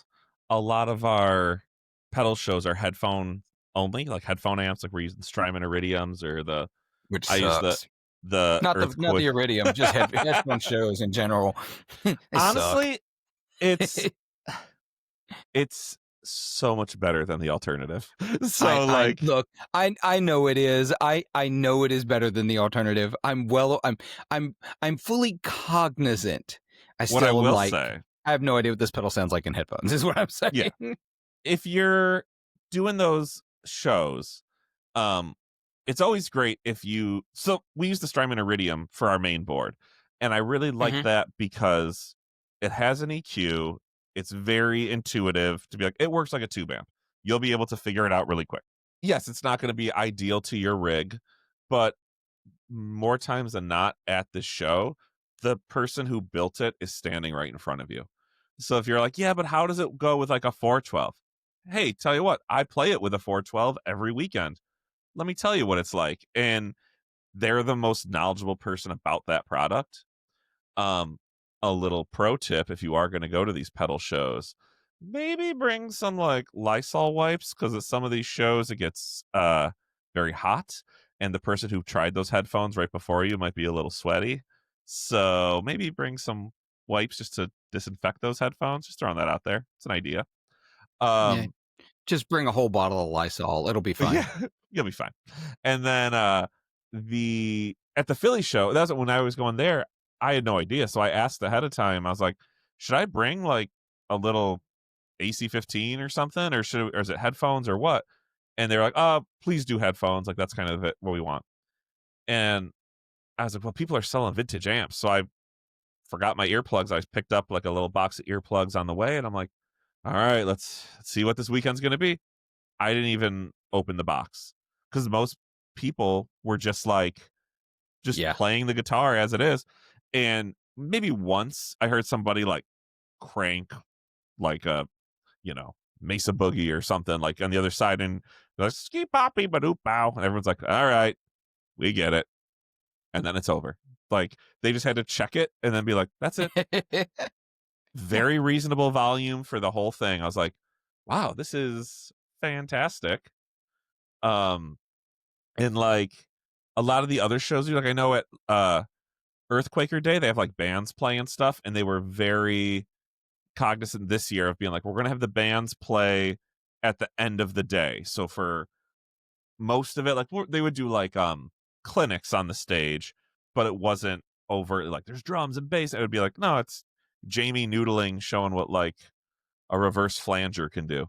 a lot of our pedal shows are headphone only, like headphone amps, like we're using Strymon Iridiums or Which I use sucks. the Not Earthquake. the Iridium, just headphone shows in general. They Honestly, suck. it's so much better than the alternative. So I look, I know it is. I know it is better than the alternative. I'm fully cognizant. I what I still am will like, say, I have no idea what this pedal sounds like in headphones, is what I'm saying. yeah, if you're doing those shows, it's always great if you. So we use the Strymon Iridium for our main board, and I really like Mhm. that because it has an EQ. It's very intuitive to be like it works like a tube amp. You'll be able to figure it out really quick. Yes, it's not going to be ideal to your rig, but more times than not at the show, the person who built it is standing right in front of you. So if you're like, yeah, but how does it go with like a 412? Hey, tell you what, I play it with a 412 every weekend. Let me tell you what it's like. And they're the most knowledgeable person about that product. Um, a little pro tip if you are going to go to these pedal shows, maybe bring some like Lysol wipes because at some of these shows it gets very hot, and the person who tried those headphones right before you might be a little sweaty. So maybe bring some wipes just to disinfect those headphones. Just throwing that out there. It's an idea. Yeah, Um, just bring a whole bottle of Lysol. It'll be fine. yeah, you'll be fine. And then the at the Philly show, that's when I was going there. I had no idea, so I asked ahead of time. I was like, "Should I bring like a little AC-15 or something, or is it headphones or what?" And they're like, please do headphones. Like that's kind of what we want." And I was like, "Well, people are selling vintage amps," so I forgot my earplugs. I picked up like a little box of earplugs on the way, and I'm like, "All right, let's see what this weekend's gonna be." I didn't even open the box because most people were just Yeah. playing the guitar as it is. And maybe once I heard somebody like crank like a, Mesa Boogie or something like on the other side and like ski poppy badoop bow. And everyone's like, all right, we get it. And then it's over. Like they just had to check it and then be like, that's it. Very reasonable volume for the whole thing. I was like, wow, this is fantastic. Um, and like a lot of the other shows, like I know at Earthquaker Day, they have like bands playing stuff, and they were very cognizant this year of being like, we're gonna have the bands play at the end of the day. So for most of it, like they would do like clinics on the stage, but it wasn't over like there's drums and bass. It would be like, no, it's Jamie noodling showing what like a reverse flanger can do.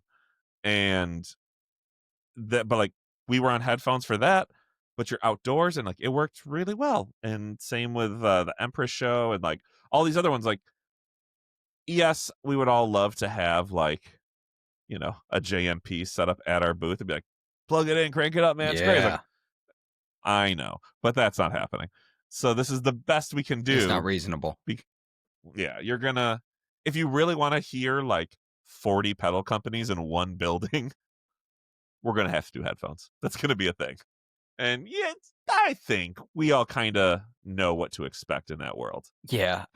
And that but like we were on headphones for that, but you're outdoors and like it worked really well. And same with the Empress show and like all these other ones. Like yes, we would all love to have like a JMP set up at our booth and be like, plug it in, crank it up, man, it's great. It's like Yeah. I know, but that's not happening. So this is the best we can It's not do. reasonable. Yeah, you're gonna if you really want to hear like 40 pedal companies in one building, we're gonna have to do headphones. That's gonna be a thing. And yeah, I think we all kind of know what to expect in that world. Yeah,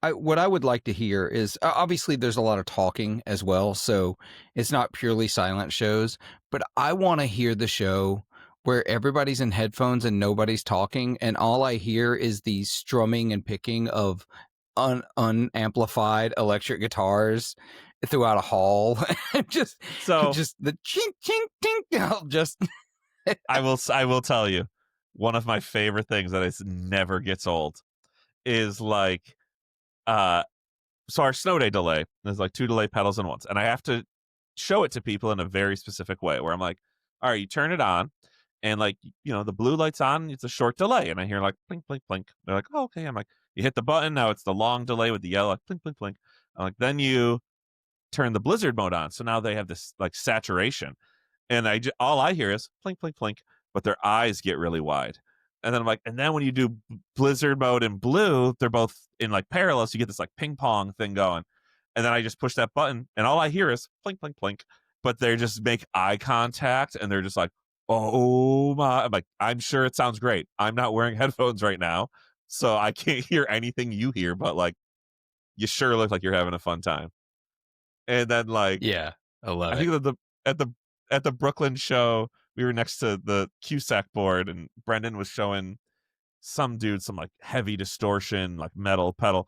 what I would like to hear is obviously there's a lot of talking as well, so it's not purely silent shows, but I want to hear the show where everybody's in headphones and nobody's talking, and all I hear is the strumming and picking of unamplified electric guitars throughout a hall. just So just the chink chink chink. I'll just I will tell you, one of my favorite things that never gets old is like uh so our snow day delay, there's like 2 delay pedals in once, and I have to show it to people in a very specific way where I'm like, all right, you turn it on, and like, the blue light's on, it's a short delay, and I hear like blink blink blink. They're like, oh, okay. I'm like, you hit the button, now it's the long delay with the yellow, like, blink blink blink. I'm like, then you turn the blizzard mode on, so now they have this like saturation, and all I hear is blink blink blink, but their eyes get really wide. And then I'm like, and then when you do blizzard mode and blue, they're both in like parallel, so you get this like ping pong thing going. And then I just push that button, and all I hear is blink blink blink, but they just make eye contact, and they're just like, oh my. I'm like, I'm sure it sounds great. I'm not wearing headphones right now, so I can't hear anything you hear, but like, you sure look like you're having a fun time. And then like, yeah, I love I it. think that at the Brooklyn show, we were next to the Cusack board, and Brendan was showing some dude some like heavy distortion, like metal pedal,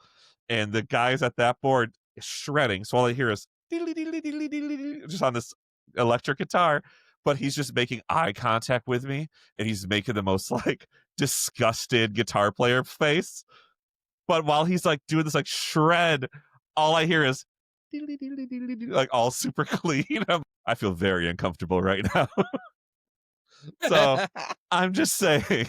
and the guys at that board is shredding. So all I hear is just on this electric guitar, but he's just making eye contact with me, and he's making the most like disgusted guitar player face. But while he's like doing this like shred, all I hear is like all super clean. I feel very uncomfortable right now. So I'm just saying,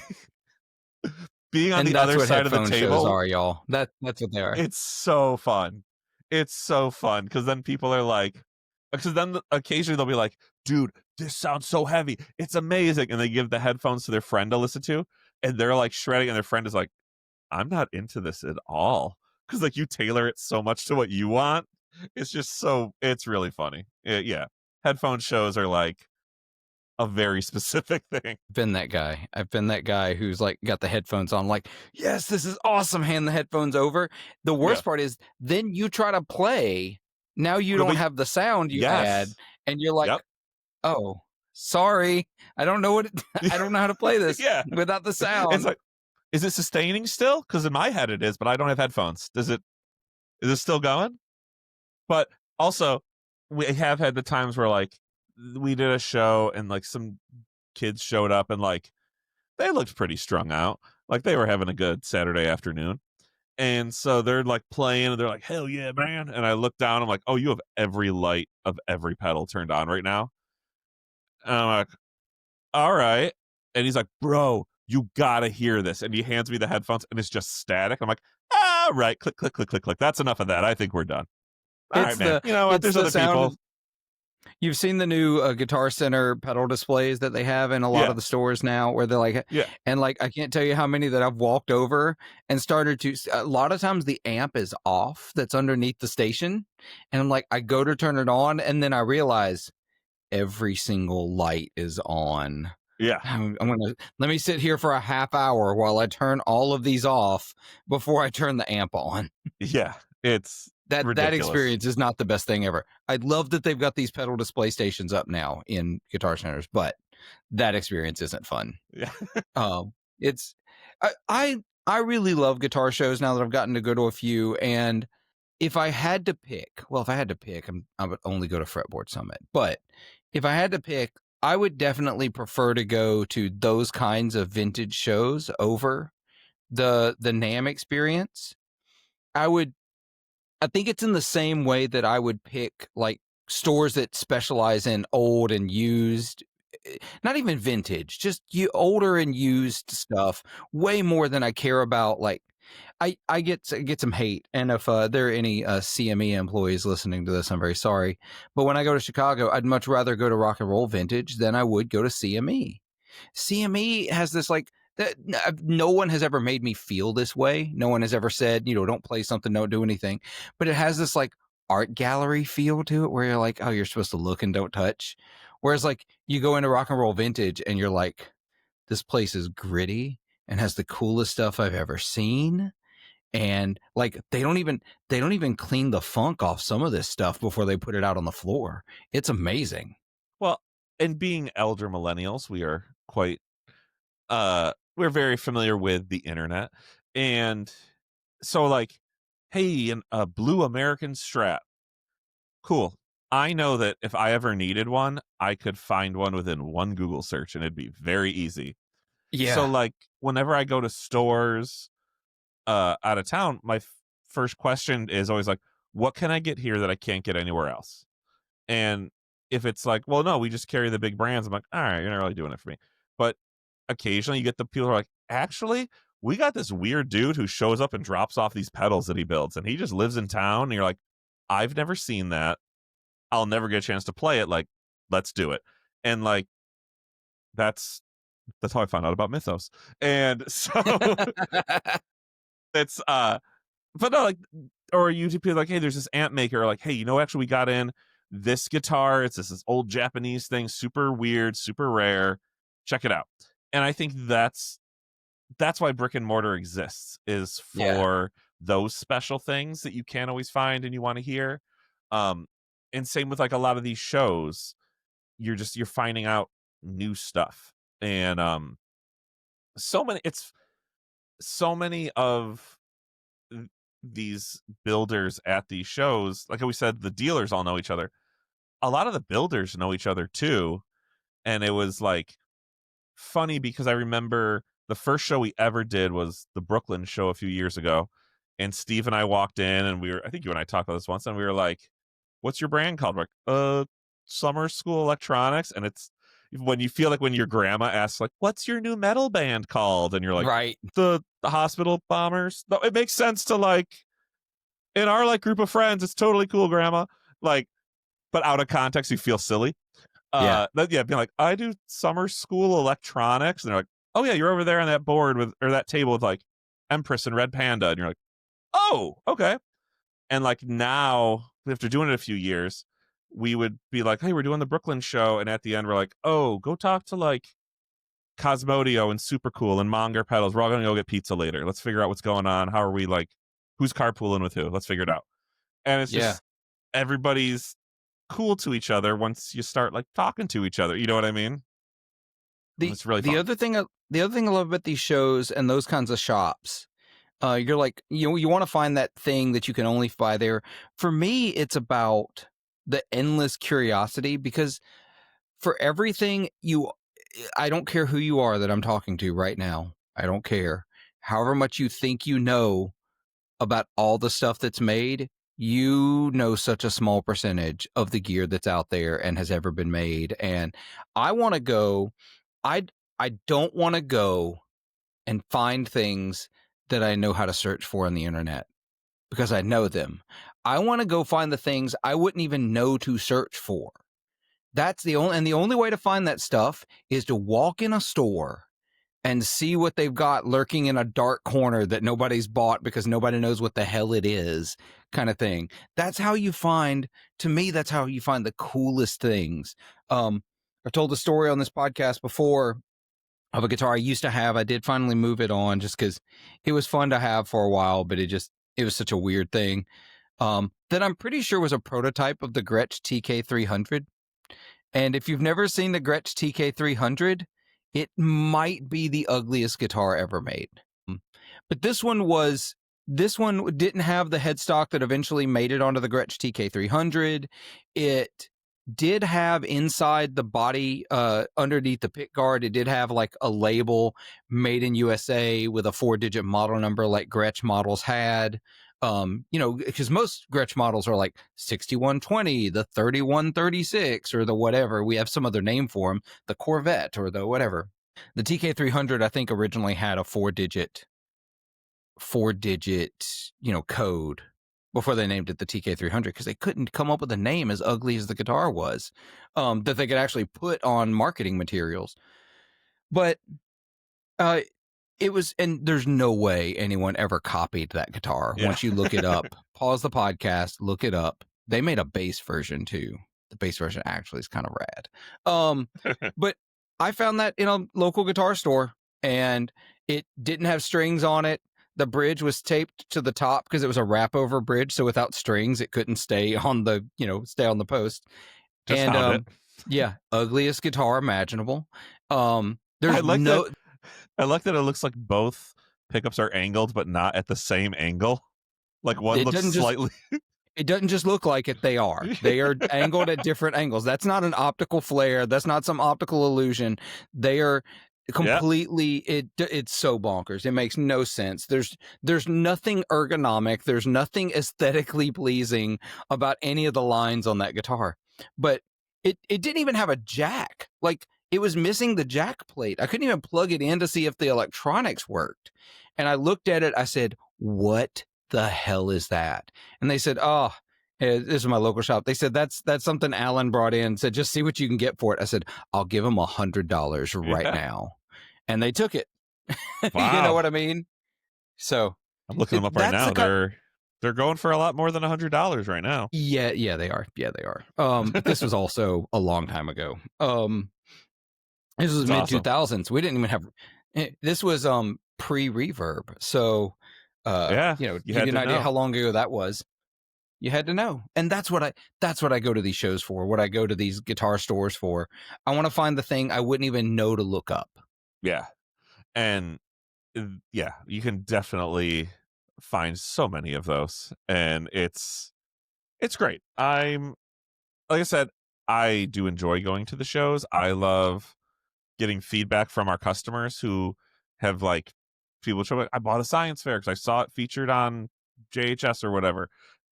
being on And the that's other what side of the headphone shows table, are, y'all. That's what they are. it's so fun. It's so fun because then people are like, because then occasionally they'll be like, dude, this sounds so heavy. It's amazing. And they give the headphones to their friend to listen to, and they're like shredding, and their friend is like, I'm not into this at all. Because like you tailor it so much to what you want. It's really funny. Yeah. Headphone shows are like a very specific thing. Been that guy. I've been that guy who's like got the headphones on, like, yes, this is awesome. Hand the headphones over. The Yeah. worst part is then you try to play. Now you don't have the sound you had, Yes. and you're like, Yep. oh, sorry, I don't know I don't know how to play this Yeah. without the It's sound. like, is it sustaining still? Because in my head it is, but I don't have headphones. Is it still going? But also, we have had the times where like we did a show and like some kids showed up and like they looked pretty strung out. Like they were having a good Saturday afternoon. And so they're like playing and they're like, hell yeah, man. And I look down, I'm like, oh, you have every light of every pedal turned on right now. And I'm like, all right. And he's like, bro, you gotta hear this. And he hands me the headphones and it's just static. I'm like, all right, click, click, click, click, click. That's enough of that. I think we're done. All right, man. You know what? There's other people. You've seen the new Guitar Center pedal displays that they have in a lot of the stores now, where they're like, yeah, and like I can't tell you how many that I've walked over and started to. A lot of times the amp is off that's underneath the station, and I'm like, I go to turn it on, and then I realize every single light is on. Yeah, I'm gonna let me sit here for a half hour while I turn all of these off before I turn the amp on. Yeah, it's ridiculous. That experience is not the best thing ever. I love that they've got these pedal display stations up now in guitar centers, but that experience isn't fun. Yeah. It's I really love guitar shows now that I've gotten to go to a few, and if I had to pick, I would only go to Fretboard Summit. But if I had to pick, I would definitely prefer to go to those kinds of vintage shows over the NAMM experience. I think it's in the same way that I would pick like stores that specialize in old and used, not even vintage, just older and used stuff way more than I care about. Like I get some hate. And if there are any CME employees listening to this, I'm very sorry. But when I go to Chicago, I'd much rather go to Rock and Roll Vintage than I would go to CME. CME has this like that. No one has ever made me feel this way. No one has ever said, don't play something, don't do anything. But it has this like art gallery feel to it where you're like, oh, you're supposed to look and don't touch. Whereas like you go into Rock and Roll Vintage and you're like, this place is gritty and has the coolest stuff I've ever seen. And like they don't even clean the funk off some of this stuff before they put it out on the floor. It's amazing. Well, and being elder millennials, we are quite we're very familiar with the internet. And so like, hey, a blue American Strat, Cool. I know that if I ever needed one, I could find one within one Google search and it'd be very easy. So Yeah. like whenever I go to stores out of town, my first question is always like, what can I get here that I can't get anywhere else? And if it's like, well, no, we just carry the big brands, I'm like, all right, you're not really doing it for me. But occasionally you get the people who are like, actually, we got this weird dude who shows up and drops off these pedals that he builds, and he just lives in town. And you're like, I've never seen that. I'll never get a chance to play it. Like, let's do it. And like, that's how I found out about Mythos. And so it's but no, like, or you be like, hey, there's this amp maker, or like, hey, actually we got in this guitar. It's this old Japanese thing, super weird, super rare. Check it out. And I think that's why brick and mortar exists, is Yeah. for those special things that you can't always find and you want to hear. Um, and same with like a lot of these shows, you're finding out new stuff. And so many of these builders at these shows, like we said, the dealers all know each other. A lot of the builders know each other too. And it was like funny because I remember the first show we ever did was the Brooklyn show a few years ago. And Steve and I walked in and I think you and I talked about this once, and we were like, what's your brand called? We're like, Summer School Electronics. And it's when you feel like when your grandma asks, like, what's your new metal band called? And you're like, Right. the Hospital Bombers. No, it makes sense to like, in our like group of friends, it's totally cool, grandma. Like, but out of context, you feel silly. Yeah. Being like, I do Summer School Electronics. And they're like, oh yeah, you're over there on that board or that table with like Empress and Red Panda. And you're like, oh, okay. And like now, after doing it a few years, we would be like, hey, we're doing the Brooklyn show. And at the end, we're like, oh, go talk to like Cosmodio and Super Cool and Monger Pedals. We're all going to go get pizza later. Let's figure out what's going on. How are we like, who's carpooling with who? Let's figure it out. And it's Yeah. just, everybody's cool to each other once you start like talking to each other. You know what I mean? It's really fun. The other thing I love about these shows and those kinds of shops, you're like, you want to find that thing that you can only buy there. For me, it's about the endless curiosity, because for everything I don't care who you are that I'm talking to right now. I don't care. However much you think you know about all the stuff that's made, you know such a small percentage of the gear that's out there and has ever been made. And I want to go, I don't want to go and find things that I know how to search for on the internet because I know them. I want to go find the things I wouldn't even know to search for. That's the only way to find that stuff is to walk in a store and see what they've got lurking in a dark corner that nobody's bought because nobody knows what the hell it is, kind of thing. That's how you find the coolest things. I've told the story on this podcast before of a guitar I used to have. I did finally move it on just because it was fun to have for a while, but it was such a weird thing. That I'm pretty sure was a prototype of the Gretsch TK300. And if you've never seen the Gretsch TK300, it might be the ugliest guitar ever made. But this one didn't have the headstock that eventually made it onto the Gretsch TK300. It did have inside the body, underneath the pick guard, it did have like a label made in USA with a 4-digit model number like Gretsch models had. Because most Gretsch models are like 6120, the 3136, or the whatever. We have some other name for them, the Corvette or the whatever. The TK300, I think, originally had a 4-digit, code before they named it the TK300, because they couldn't come up with a name as ugly as the guitar was, that they could actually put on marketing materials. But it was, and there's no way anyone ever copied that guitar. Yeah. Once you look it up, pause the podcast, look it up. They made a bass version too. The bass version actually is kind of rad. But I found that in a local guitar store, and it didn't have strings on it. The bridge was taped to the top because it was a wrap over bridge. So without strings, it couldn't stay on the post. Just found it. Yeah, ugliest guitar imaginable. There's I like that it looks like both pickups are angled, but not at the same angle. Like one looks slightly. It doesn't just look like it. They are. They are angled at different angles. That's not an optical flare. That's not some optical illusion. They are completely. It's so bonkers. It makes no sense. There's nothing ergonomic. There's nothing aesthetically pleasing about any of the lines on that guitar. But it didn't even have a jack. Like, it was missing the jack plate. I couldn't even plug it in to see if the electronics worked. And I looked at it. I said, "What the hell is that?" And they said, "Oh, this is my local shop." They said, that's something Alan brought in. Said, "Just see what you can get for it." I said, "I'll give them $100 right now." And they took it. Wow. You know what I mean? So I'm looking them up right now. They're going for a lot more than $100 right now. Yeah, they are. Yeah, they are. But this was also a long time ago. This was mid 2000s. We didn't even have. This was pre-reverb. So yeah, give you an idea how long ago that was. You had to know. And that's what I go to these shows for, what I go to these guitar stores for. I want to find the thing I wouldn't even know to look up. Yeah. And yeah, you can definitely find so many of those, and it's great. Like I said, I do enjoy going to the shows. I love getting feedback from our customers who have, like, people show me, I bought a science fair because I saw it featured on JHS or whatever,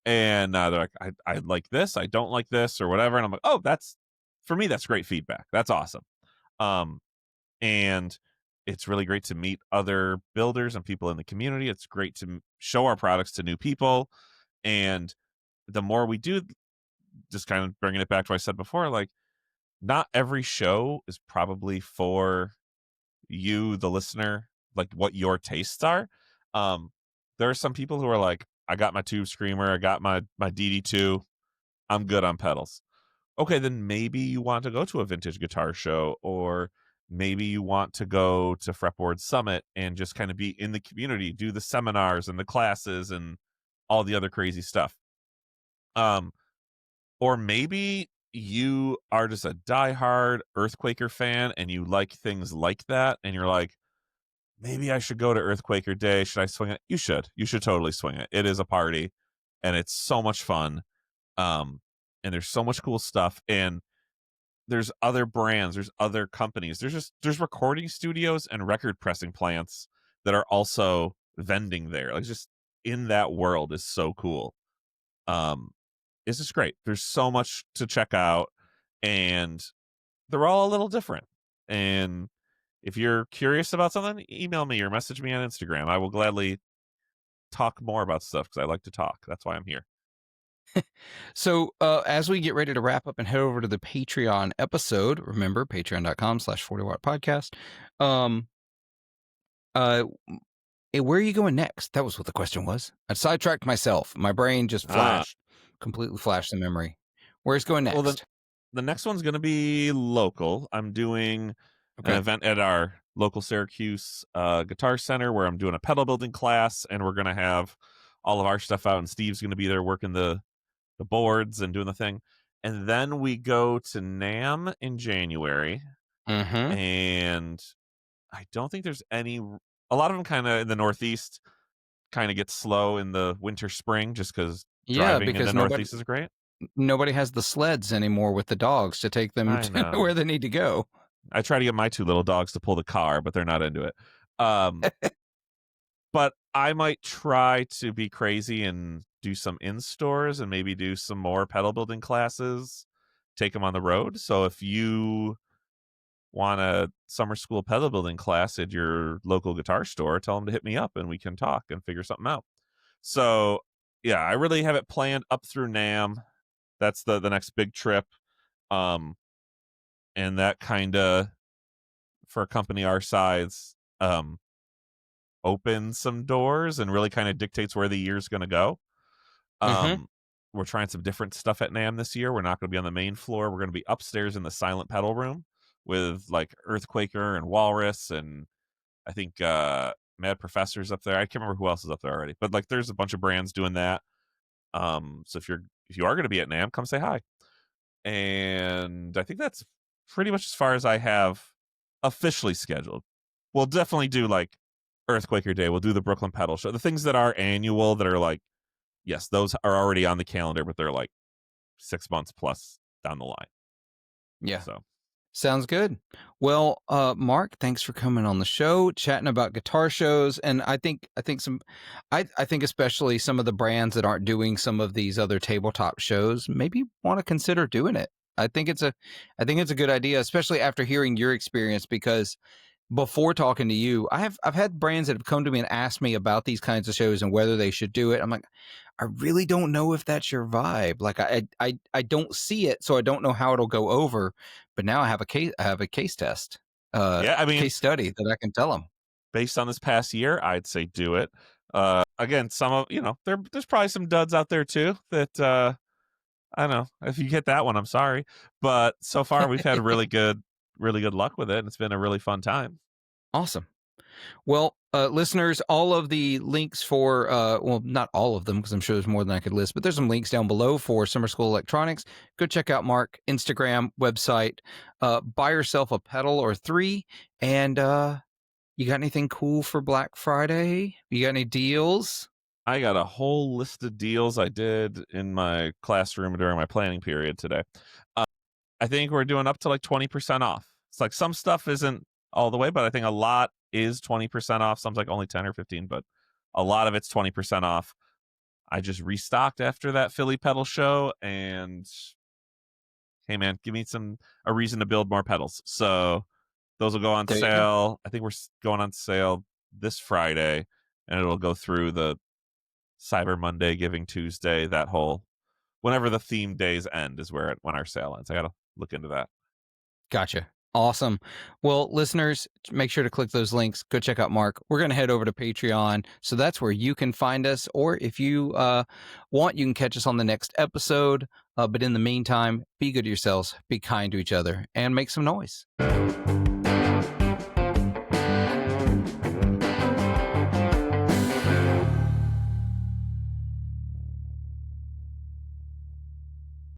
and they're like, I like this, I don't like this, or whatever, and I'm like, oh, that's, for me, that's great feedback. That's awesome. And it's really great to meet other builders and people in the community. It's great to show our products to new people, and the more we do, just kind of bringing it back to what I said before, like, not every show is probably for you, the listener, like what your tastes are. There are some people who are like, I got my tube screamer, I got my DD2, I'm good on pedals. Okay, then maybe you want to go to a vintage guitar show, or maybe you want to go to Fretboard Summit and just kind of be in the community, do the seminars and the classes and all the other crazy stuff. Or maybe you are just a diehard Earthquaker fan and you like things like that, and you're like, maybe I should go to Earthquaker Day. Should I swing it? You should. You should totally swing it. It is a party, and it's so much fun. And there's so much cool stuff. And there's other brands, there's other companies. There's recording studios and record pressing plants that are also vending there. Like, just in that world is so cool. It's just great. There's so much to check out, and they're all a little different. And if you're curious about something, email me or message me on Instagram. I will gladly talk more about stuff because I like to talk. That's why I'm here. So as we get ready to wrap up and head over to the Patreon episode, remember, patreon.com/40watt podcast. Where are you going next? That was what the question was. I sidetracked myself. My brain just completely flashed the memory. Where's going next? Well, the next one's going to be local. I'm doing an event at our local Syracuse Guitar Center where I'm doing a pedal building class, and we're going to have all of our stuff out, and Steve's going to be there working the boards and doing the thing. And then we go to NAMM in January. And I don't think there's a lot of them kind of in the Northeast kind of get slow in the winter, spring, just because driving in the Northeast is great. Nobody has the sleds anymore with the dogs to take them to where they need to go. I try to get my two little dogs to pull the car, but they're not into it. But I might try to be crazy and do some in-stores and maybe do some more pedal building classes, take them on the road. So if you want a summer school pedal building class at your local guitar store, tell them to hit me up and we can talk and figure something out. So yeah, I really have it planned up through NAMM. That's the next big trip. And that kind of, for a company our size, opens some doors and really kind of dictates where the year's going to go. We're trying some different stuff at NAMM this year. We're not going to be on the main floor. We're going to be upstairs in the silent pedal room with like Earthquaker and Walrus, and I think Mad Professor's up there. I can't remember who else is up there already, but like there's a bunch of brands doing that. So if you are going to be at NAMM, come say hi. And I think that's pretty much as far as I have officially scheduled. We'll definitely do like Earthquaker Day. We'll do the Brooklyn Pedal Show. The things that are annual, that are like yes, those are already on the calendar, but they're like 6 months plus down the line. Yeah. So Sounds good. Well, Mark, thanks for coming on the show, chatting about guitar shows, and I think especially some of the brands that aren't doing some of these other tabletop shows maybe want to consider doing it. I think it's a good idea, especially after hearing your experience, because before talking to you, I've had brands that have come to me and asked me about these kinds of shows and whether they should do it. I'm like, I really don't know if that's your vibe. Like I don't see it, so I don't know how it'll go over. But now I have a case test, yeah, I mean, case study that I can tell them. based on this past year, I'd say do it. Again, some of there's probably some duds out there too that I don't know. If you get that one, I'm sorry, but so far we've had really good luck with it, and it's been a really fun time. Awesome. Well, listeners, all of the links for, well, not all of them, because I'm sure there's more than I could list, but there's some links down below for Summer School Electronics. Go check out Mark, Instagram, website, buy yourself a pedal or three. And you got anything cool for Black Friday? You got any deals? I got a whole list of deals I did in my classroom during my planning period today. I think we're doing up to like 20% off. It's like some stuff isn't all the way, but I think a lot is 20% off. Some's like only 10 or 15, but a lot of it's 20% off. I just restocked after that Philly pedal show, and hey man, give me a reason to build more pedals. So those will go on There you go. sale. I think we're going on sale this Friday, and it'll go through the Cyber Monday, Giving Tuesday, that whole whenever the theme days end is when our sale ends. I gotta look into that. Gotcha. Awesome. Well, listeners, make sure to click those links. Go check out Mark. We're going to head over to Patreon. So that's where you can find us. Or if you want, you can catch us on the next episode. But in the meantime, be good to yourselves, be kind to each other, and make some noise.